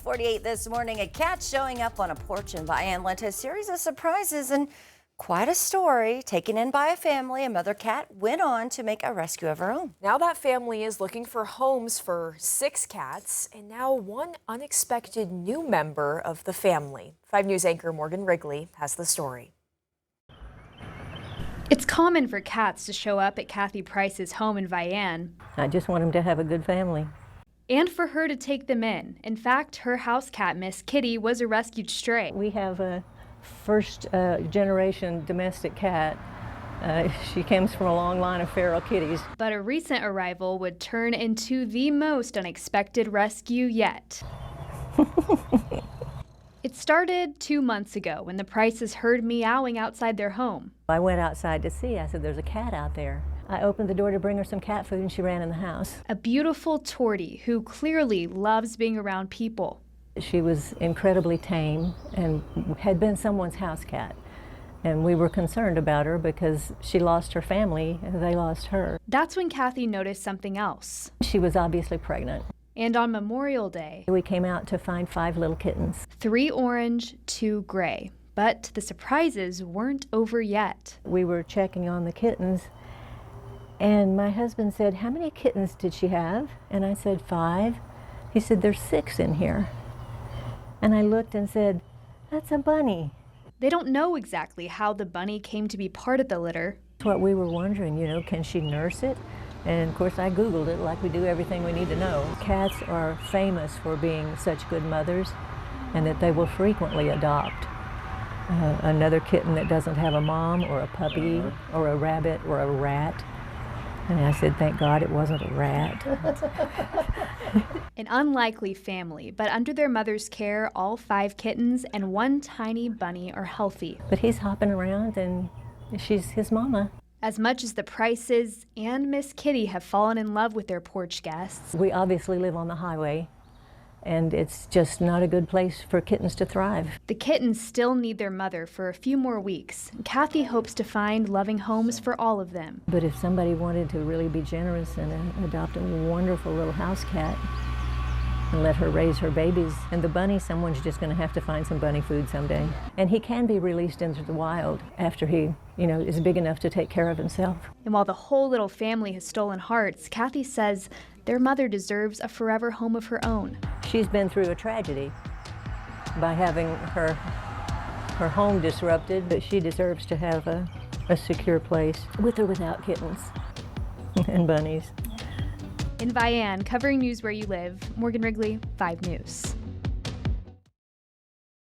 5:48 this morning. A cat showing up on a porch in Vian led to a series of surprises and quite a story. Taken in by a family, a mother cat went on to make a rescue of her own. Now that family is looking for homes for 6 cats, and now one unexpected new member of the family. 5 News anchor Morgan Wrigley has the story. It's common for cats to show up at Kathy Price's home in Vian. I just want them to have a good family. And for her to take them in. In fact, her house cat, Miss Kitty, was a rescued stray. We have a first generation domestic cat. She comes from a long line of feral kitties. But a recent arrival would turn into the most unexpected rescue yet. It started 2 months ago when the Prices heard meowing outside their home. I went outside to see. I said, there's a cat out there. I opened the door to bring her some cat food and she ran in the house. A beautiful tortie who clearly loves being around people. She was incredibly tame and had been someone's house cat. And we were concerned about her because she lost her family and they lost her. That's when Kathy noticed something else. She was obviously pregnant. And on Memorial Day, we came out to find 5 little kittens. 3 orange, 2 gray. But the surprises weren't over yet. We were checking on the kittens and my husband said, "How many kittens did she have?" And I said, 5. He said, "There's 6 in here." And I looked and said, "That's a bunny." They don't know exactly how the bunny came to be part of the litter. That's what we were wondering, can she nurse it? And of course I Googled it like we do everything we need to know. Cats are famous for being such good mothers and that they will frequently adopt another kitten that doesn't have a mom or a puppy or a rabbit or a rat. And I said, thank God it wasn't a rat. An unlikely family, but under their mother's care, all 5 kittens and 1 tiny bunny are healthy. But he's hopping around and she's his mama. As much as the Prices and Miss Kitty have fallen in love with their porch guests, we obviously live on the highway and it's just not a good place for kittens to thrive. The kittens still need their mother for a few more weeks. Kathy hopes to find loving homes for all of them. But if somebody wanted to really be generous and adopt a wonderful little house cat and let her raise her babies, and the bunny, someone's just going to have to find some bunny food someday. And he can be released into the wild after he, is big enough to take care of himself. And while the whole little family has stolen hearts, Kathy says their mother deserves a forever home of her own. She's been through a tragedy by having her home disrupted, but she deserves to have a secure place with or without kittens and bunnies. In Vian, covering news where you live, Morgan Wrigley, 5 News.